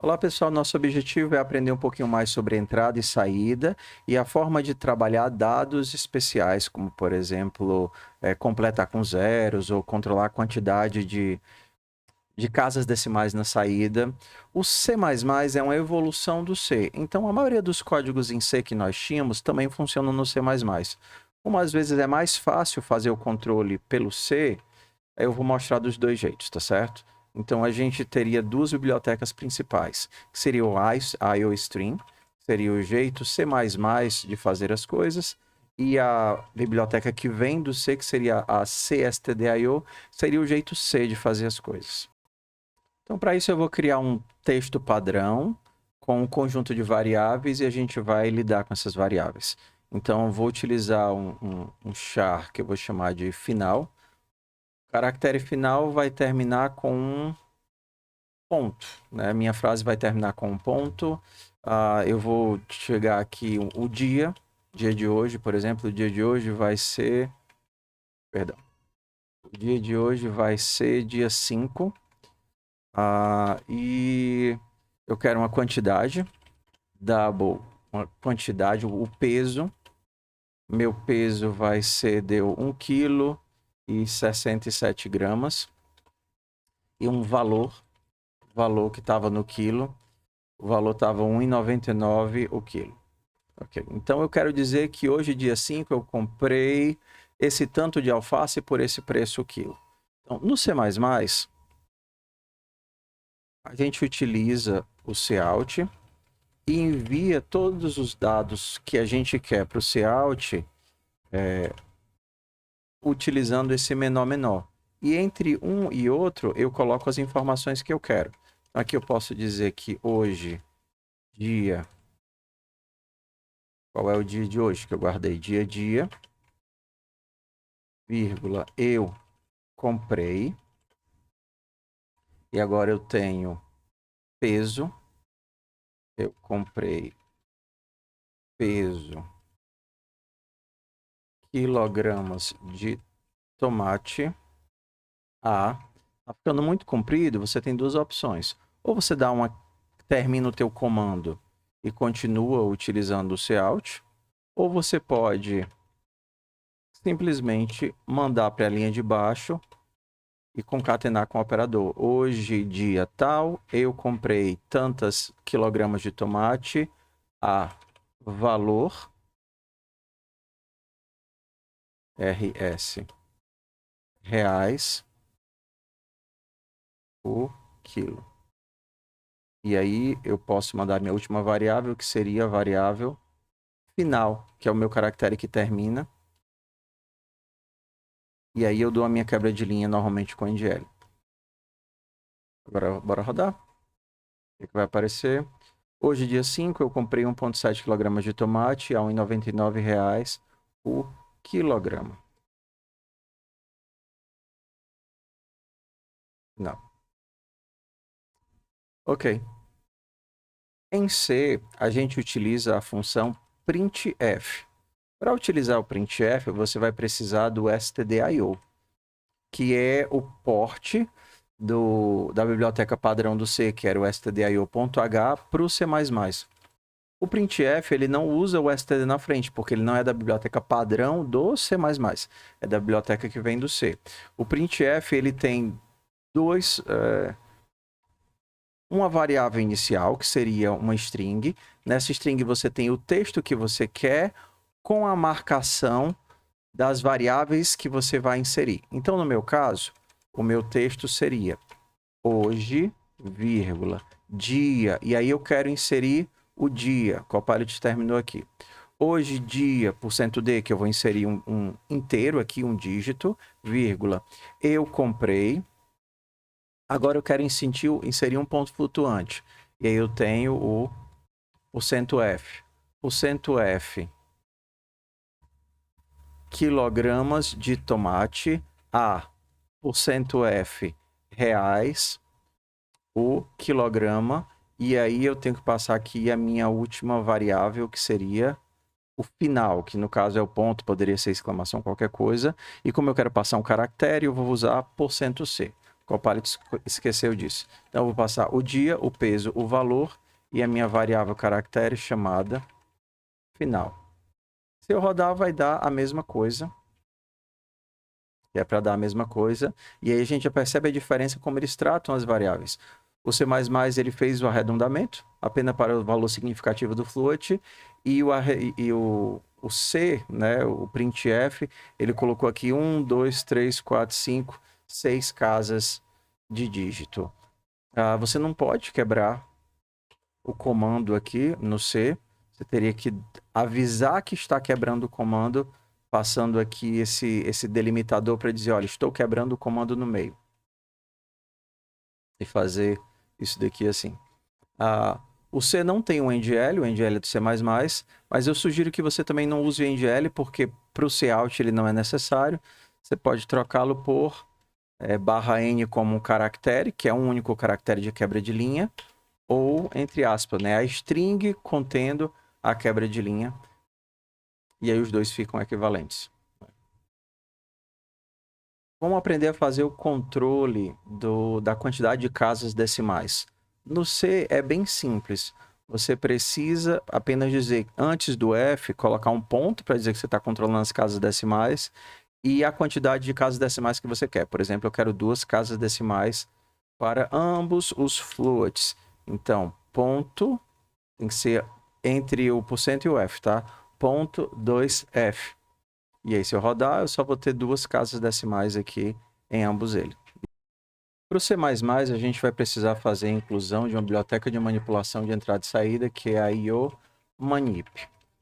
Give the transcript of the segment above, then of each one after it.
Olá pessoal, nosso objetivo é aprender um pouquinho mais sobre entrada e saída e a forma de trabalhar dados especiais, como por exemplo, completar com zeros ou controlar a quantidade de casas decimais na saída. O C++ é uma evolução do C, então a maioria dos códigos em C que nós tínhamos também funcionam no C++. Como às vezes é mais fácil fazer o controle pelo C, eu vou mostrar dos dois jeitos, tá certo? Então, a gente teria duas bibliotecas principais, que seria o IOStream, seria o jeito C++ de fazer as coisas, e a biblioteca que vem do C, que seria a CSTDIO, seria o jeito C de fazer as coisas. Então, para isso, eu vou criar um texto padrão com um conjunto de variáveis e a gente vai lidar com essas variáveis. Então, eu vou utilizar um char que eu vou chamar de final. O caractere final vai terminar com um ponto, né? Minha frase vai terminar com um ponto. Eu vou chegar aqui o dia de hoje, por exemplo, o dia de hoje vai ser... Perdão. O dia de hoje vai ser dia 5. E eu quero uma quantidade, double, uma quantidade, o peso. Meu peso vai ser, deu 1 kg e 67 gramas. E um valor que estava no quilo, o valor estava 1,99 o quilo. Okay. Então, eu quero dizer que hoje, dia 5, eu comprei esse tanto de alface por esse preço o quilo. Então, no C++, a gente utiliza o cout e envia todos os dados que a gente quer para o cout utilizando esse menor. E entre um e outro, eu coloco as informações que eu quero. Aqui eu posso dizer que hoje, dia... Qual é o dia de hoje que eu guardei? Dia, vírgula, eu comprei. E agora eu tenho peso. Eu comprei peso, quilogramas de tomate. Tá ficando muito comprido, você tem duas opções. Ou você termina o teu comando e continua utilizando o cout, ou você pode simplesmente mandar para a linha de baixo e concatenar com o operador. Hoje, dia tal, eu comprei tantas quilogramas de tomate a valor RS reais o quilo. E aí eu posso mandar minha última variável, que seria a variável final, que é o meu caractere que termina. E aí eu dou a minha quebra de linha normalmente com NDL. Agora, bora rodar. O que vai aparecer? Hoje, dia 5, eu comprei 1,7 kg de tomate a R$ 1,99 o quilograma. Não. Ok. Em C, a gente utiliza a função printf. Para utilizar o printf, você vai precisar do stdio, que é o porte da biblioteca padrão do C, que era o stdio.h, para o C++. O printf ele não usa o std na frente, porque ele não é da biblioteca padrão do C++, é da biblioteca que vem do C. O printf ele tem uma variável inicial, que seria uma string. Nessa string você tem o texto que você quer com a marcação das variáveis que você vai inserir. Então, no meu caso, o meu texto seria hoje, vírgula, dia, e aí eu quero inserir o dia. Copilot terminou aqui. Hoje, dia, %d, que eu vou inserir um inteiro aqui, um dígito, vírgula, eu comprei. Agora eu quero inserir um ponto flutuante. E aí eu tenho o %f. %f, quilogramas de tomate a %f reais o quilograma. E aí eu tenho que passar aqui a minha última variável, que seria o final, que no caso é o ponto, poderia ser exclamação, qualquer coisa. E como eu quero passar um caractere, eu vou usar %c. Copilot esqueceu disso. Então, eu vou passar o dia, o peso, o valor e a minha variável caractere chamada final. Se eu rodar, vai dar a mesma coisa. Que é para dar a mesma coisa. E aí a gente já percebe a diferença como eles tratam as variáveis. O C++ ele fez o arredondamento, apenas para o valor significativo do float, e o C, né, o printf, ele colocou aqui 1, 2, 3, 4, 5, 6 casas de dígito. Você não pode quebrar o comando aqui no C, você teria que avisar que está quebrando o comando, passando aqui esse delimitador para dizer, olha, estou quebrando o comando no meio. E fazer isso daqui assim. O C não tem o endl é do C++, mas eu sugiro que você também não use o endl, porque para o cout ele não é necessário. Você pode trocá-lo por /n como um caractere, que é um único caractere de quebra de linha, ou, entre aspas, né, a string contendo a quebra de linha. E aí os dois ficam equivalentes. Vamos aprender a fazer o controle da quantidade de casas decimais. No C é bem simples. Você precisa apenas dizer, antes do F, colocar um ponto para dizer que você está controlando as casas decimais e a quantidade de casas decimais que você quer. Por exemplo, eu quero 2 casas decimais para ambos os floats. Então, ponto, tem que ser entre o % e o F, tá? Ponto 2F. E aí, se eu rodar, eu só vou ter 2 casas decimais aqui em ambos eles. Para o C++, a gente vai precisar fazer a inclusão de uma biblioteca de manipulação de entrada e saída, que é a iomanip.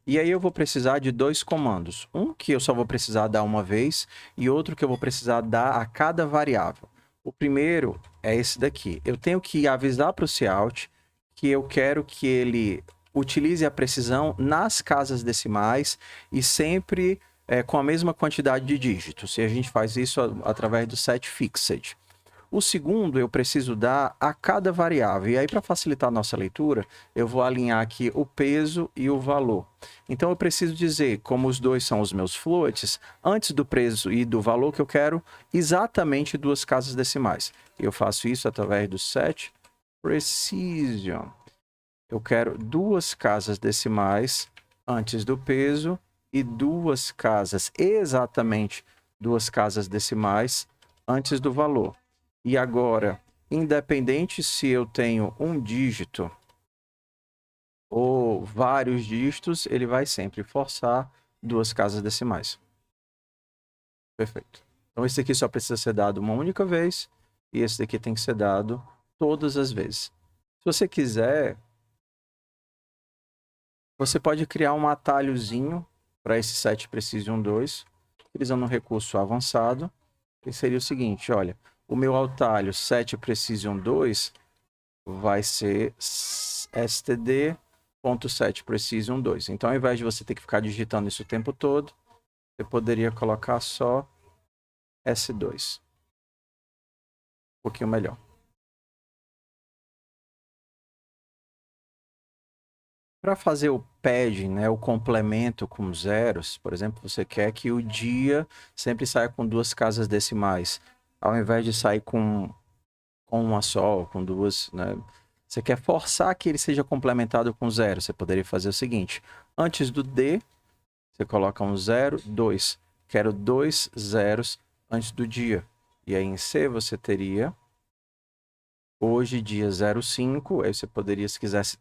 E aí eu vou precisar de 2 comandos. Um que eu só vou precisar dar uma vez e outro que eu vou precisar dar a cada variável. O primeiro é esse daqui. Eu tenho que avisar para o cout que eu quero que ele utilize a precisão nas casas decimais e sempre com a mesma quantidade de dígitos. E a gente faz isso através do setFixed. O segundo, eu preciso dar a cada variável. E aí, para facilitar a nossa leitura, eu vou alinhar aqui o peso e o valor. Então, eu preciso dizer, como os dois são os meus floats, antes do peso e do valor que eu quero, exatamente 2 casas decimais. Eu faço isso através do setPrecision. Eu quero 2 casas decimais antes do peso e 2 casas, exatamente 2 casas decimais antes do valor. E agora, independente se eu tenho um dígito ou vários dígitos, ele vai sempre forçar 2 casas decimais. Perfeito. Então, esse aqui só precisa ser dado uma única vez e esse daqui tem que ser dado todas as vezes. Se você quiser, você pode criar um atalhozinho para esse setPrecision 2, utilizando um recurso avançado, que seria o seguinte, olha, o meu atalho setPrecision 2 vai ser std.setPrecision 2. Então, ao invés de você ter que ficar digitando isso o tempo todo, você poderia colocar só S2. Um pouquinho melhor. Para fazer o padding, né, o complemento com zeros, por exemplo, você quer que o dia sempre saia com 2 casas decimais, ao invés de sair com uma só, com 2, né? Você quer forçar que ele seja complementado com 0. Você poderia fazer o seguinte, antes do D, você coloca um 0, 2. Quero 2 zeros antes do dia. E aí em C você teria hoje, dia 05, aí você poderia, se quisesse,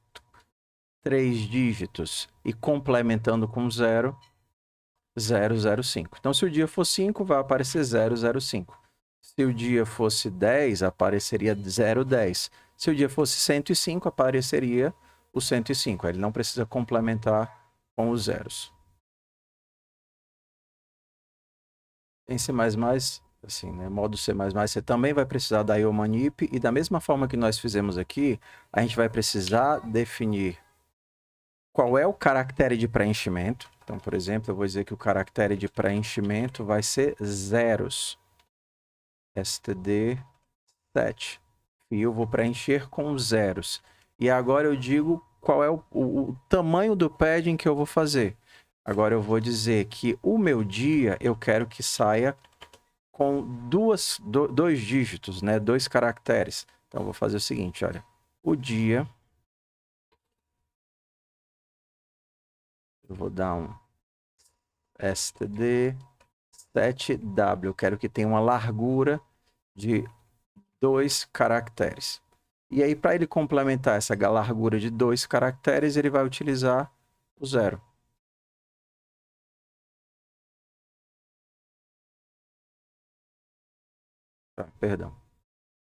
3 dígitos e complementando com 0, 005. Então, se o dia for 5, vai aparecer 005. Se o dia fosse 10, apareceria 010. Se o dia fosse 105, apareceria o 105. Ele não precisa complementar com os zeros. Em C++, assim, né, modo C++, você também vai precisar da iomanip e da mesma forma que nós fizemos aqui, a gente vai precisar definir qual é o caractere de preenchimento. Então, por exemplo, eu vou dizer que o caractere de preenchimento vai ser zeros. std set. E eu vou preencher com zeros. E agora eu digo qual é o tamanho do padding que eu vou fazer. Agora eu vou dizer que o meu dia eu quero que saia com dois dígitos, né? 2 caracteres. Então, eu vou fazer o seguinte, olha. O dia... Eu vou dar um std 7w. Eu quero que tenha uma largura de 2 caracteres. E aí, para ele complementar essa largura de 2 caracteres, ele vai utilizar o 0. Perdão.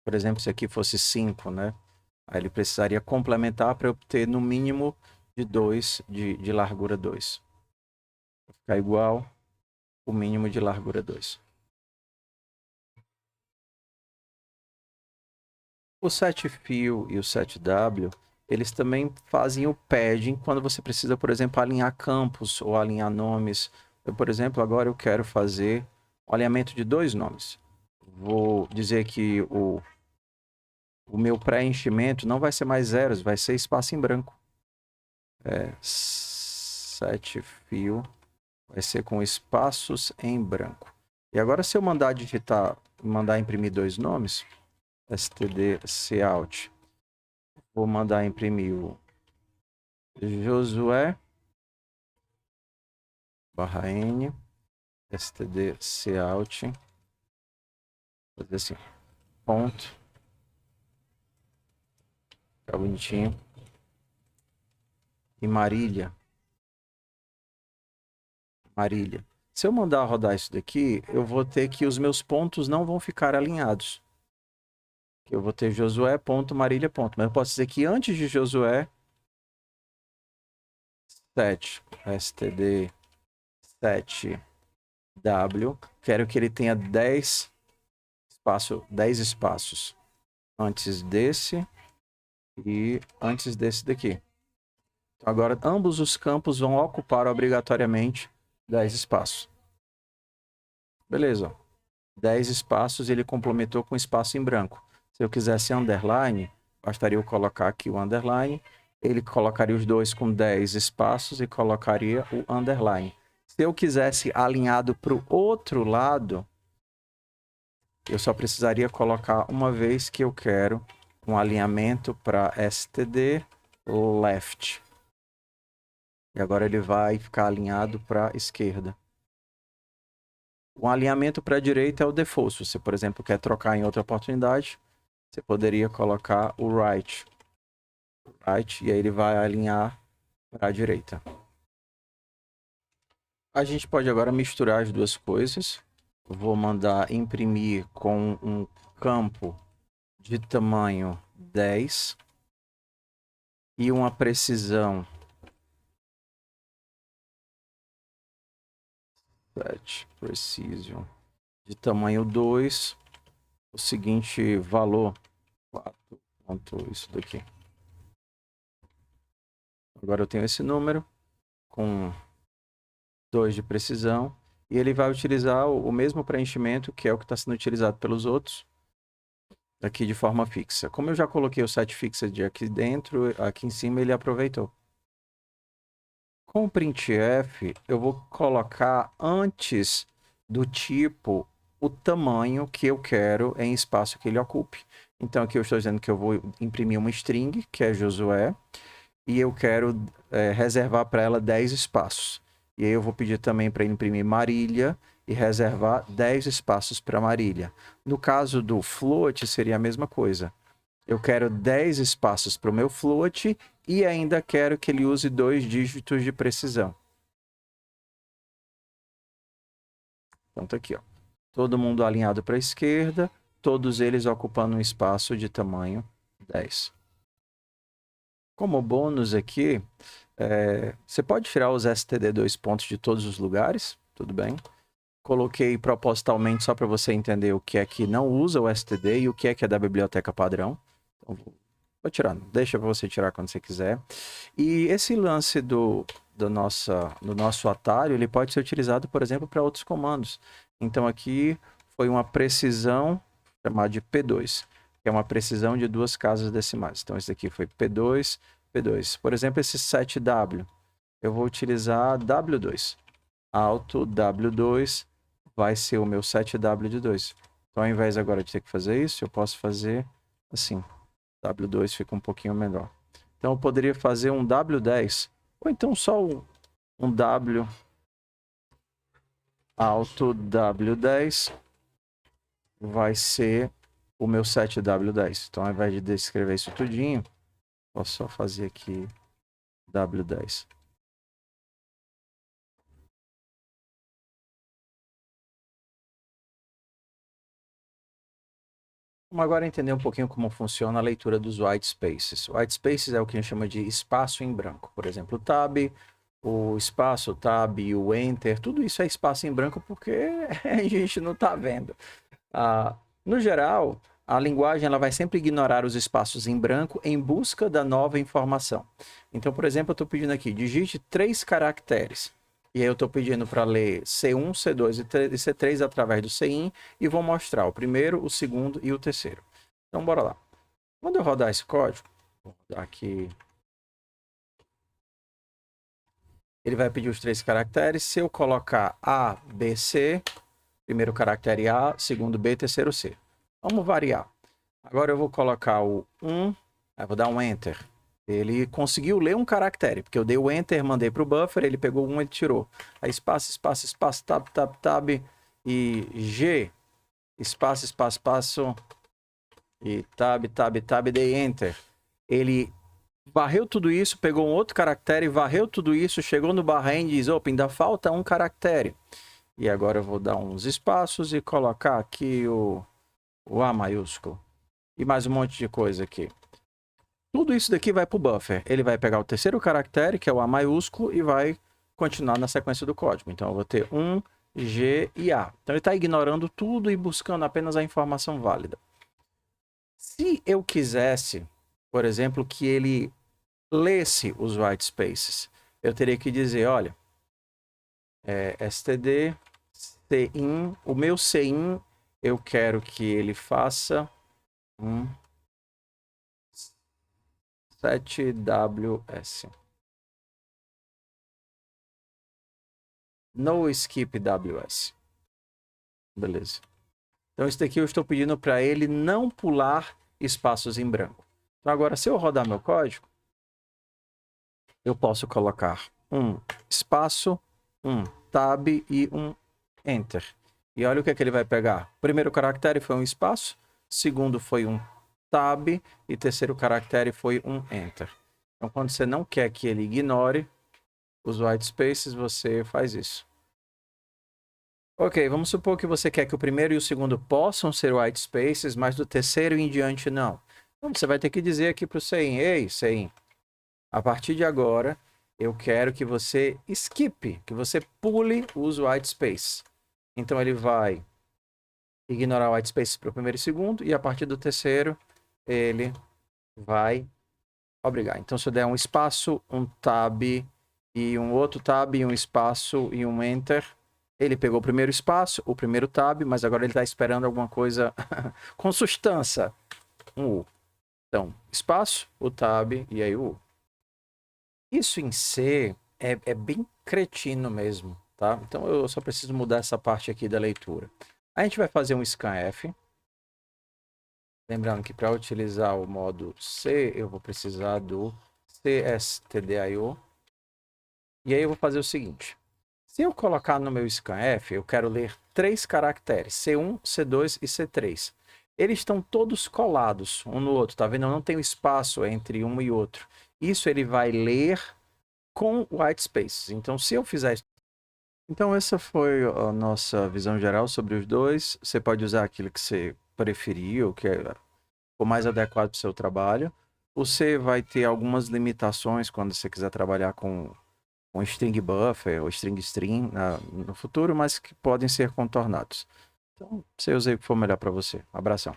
Por exemplo, se aqui fosse 5, né? Aí ele precisaria complementar para obter no mínimo de 2, de largura 2. Vai ficar igual o mínimo de largura 2. O setFill e o setW, eles também fazem o padding quando você precisa, por exemplo, alinhar campos ou alinhar nomes. Eu, por exemplo, agora eu quero fazer o alinhamento de 2 nomes. Vou dizer que o meu preenchimento não vai ser mais zeros, vai ser espaço em branco. Setfill vai ser com espaços em branco. E agora, se eu mandar mandar imprimir 2 nomes, std cout, vou mandar imprimir o Josué /n std cout, fazer assim, ponto, fica bonitinho, e Marília. Se eu mandar rodar isso daqui, eu vou ter que os meus pontos não vão ficar alinhados. Eu vou ter Josué ponto, Marília ponto. Mas eu posso dizer que antes de Josué, std 7w, quero que ele tenha 10 espaços antes desse e antes desse daqui. Então, agora, ambos os campos vão ocupar obrigatoriamente 10 espaços. Beleza. 10 espaços ele complementou com espaço em branco. Se eu quisesse underline, bastaria eu colocar aqui o underline. Ele colocaria os dois com 10 espaços e colocaria o underline. Se eu quisesse alinhado para o outro lado, eu só precisaria colocar uma vez que eu quero um alinhamento para std left. E agora ele vai ficar alinhado para a esquerda. O alinhamento para a direita é o default. Se você, por exemplo, quer trocar em outra oportunidade, você poderia colocar o right. E aí ele vai alinhar para a direita. A gente pode agora misturar as duas coisas. Vou mandar imprimir com um campo de tamanho 10 e uma precisão precision de tamanho 2, o seguinte valor, 4 ponto isso daqui. Agora eu tenho esse número com 2 de precisão e ele vai utilizar o mesmo preenchimento que é o que está sendo utilizado pelos outros aqui de forma fixa. Como eu já coloquei o setFixed aqui dentro, aqui em cima ele aproveitou. Com o printf, eu vou colocar antes do tipo o tamanho que eu quero em espaço que ele ocupe. Então, aqui eu estou dizendo que eu vou imprimir uma string, que é Josué, e eu quero reservar para ela 10 espaços. E aí eu vou pedir também para imprimir Marília e reservar 10 espaços para Marília. No caso do float, seria a mesma coisa. Eu quero 10 espaços para o meu float e ainda quero que ele use 2 dígitos de precisão. Então tá aqui, ó. Todo mundo alinhado para a esquerda, todos eles ocupando um espaço de tamanho 10. Como bônus aqui, você pode tirar os std2 pontos de todos os lugares, tudo bem? Coloquei propositalmente só para você entender o que é que não usa o std e o que é da biblioteca padrão. Então, vou tirar, deixa para você tirar quando você quiser. E esse lance do nosso atalho, ele pode ser utilizado, por exemplo, para outros comandos. Então aqui foi uma precisão chamada de P2, que é uma precisão de 2 casas decimais. Então esse aqui foi P2, P2. Por exemplo, esse 7W, eu vou utilizar W2. Alto W2 vai ser o meu 7W de 2. Então, ao invés agora de ter que fazer isso, eu posso fazer assim. W2 fica um pouquinho melhor. Então, eu poderia fazer um W10, ou então só um W alto W10 vai ser o meu 7W10. Então, ao invés de descrever isso tudinho, posso só fazer aqui W10. Vamos agora entender um pouquinho como funciona a leitura dos white spaces. White spaces é o que a gente chama de espaço em branco. Por exemplo, o tab, o espaço, o tab e o enter, tudo isso é espaço em branco porque a gente não está vendo. No geral, a linguagem ela vai sempre ignorar os espaços em branco em busca da nova informação. Então, por exemplo, eu estou pedindo aqui, digite 3 caracteres. E aí eu estou pedindo para ler C1, C2 e C3 através do CIN e vou mostrar o primeiro, o segundo e o terceiro. Então, bora lá. Quando eu rodar esse código, vou rodar aqui, ele vai pedir os 3 caracteres. Se eu colocar A, B, C, primeiro caractere A, segundo B, terceiro C. Vamos variar. Agora eu vou colocar o 1, vou dar um Enter. Ele conseguiu ler um caractere, porque eu dei o Enter, mandei para o buffer, ele pegou um, ele tirou. Aí espaço, espaço, espaço, tab, tab, tab, e G, espaço, espaço, espaço, e tab, tab, tab, dei Enter. Ele varreu tudo isso, pegou um outro caractere, varreu tudo isso, chegou no barra-end e diz, opa, ainda falta um caractere. E agora eu vou dar uns espaços e colocar aqui o A maiúsculo. E mais um monte de coisa aqui. Tudo isso daqui vai para o buffer. Ele vai pegar o terceiro caractere, que é o A maiúsculo, e vai continuar na sequência do código. Então, eu vou ter 1, G e A. Então, ele está ignorando tudo e buscando apenas a informação válida. Se eu quisesse, por exemplo, que ele lesse os white spaces, eu teria que dizer, olha, std CIN, o meu CIN, eu quero que ele faça um 7WS. No skip WS. Beleza. Então, isso daqui eu estou pedindo para ele não pular espaços em branco. Então, agora, se eu rodar meu código, eu posso colocar um espaço, um tab e um enter. E olha o que é que ele vai pegar. O primeiro caractere foi um espaço, segundo foi um tab e terceiro caractere foi um enter. Então, quando você não quer que ele ignore os white spaces, você faz isso. Ok, vamos supor que você quer que o primeiro e o segundo possam ser white spaces, mas do terceiro em diante não. Então, você vai ter que dizer aqui para o CIN, ei, CIN, a partir de agora, eu quero que você skip, que você pule os white spaces. Então, ele vai ignorar o white spaces para o primeiro e segundo, e a partir do terceiro, ele vai obrigar. Então, se eu der um espaço, um tab e um outro tab, e um espaço e um enter, ele pegou o primeiro espaço, o primeiro tab, mas agora ele está esperando alguma coisa com sustância. Um U. Então, espaço, o tab e aí o U. Isso em C é bem cretino mesmo, tá? Então, eu só preciso mudar essa parte aqui da leitura. A gente vai fazer um scanf. Lembrando que para utilizar o modo C, eu vou precisar do cstdio. E aí eu vou fazer o seguinte. Se eu colocar no meu scanf, eu quero ler 3 caracteres, C1, C2 e C3. Eles estão todos colados um no outro, tá vendo? Eu não tenho espaço entre um e outro. Isso ele vai ler com white spaces. Então, se eu fizer isso... Então, essa foi a nossa visão geral sobre os dois. Você pode usar aquilo que você preferir, ou que for mais adequado para o seu trabalho. Você vai ter algumas limitações quando você quiser trabalhar com um string buffer ou string string no futuro, mas que podem ser contornados. Então, você usa o que for melhor para você. Abração.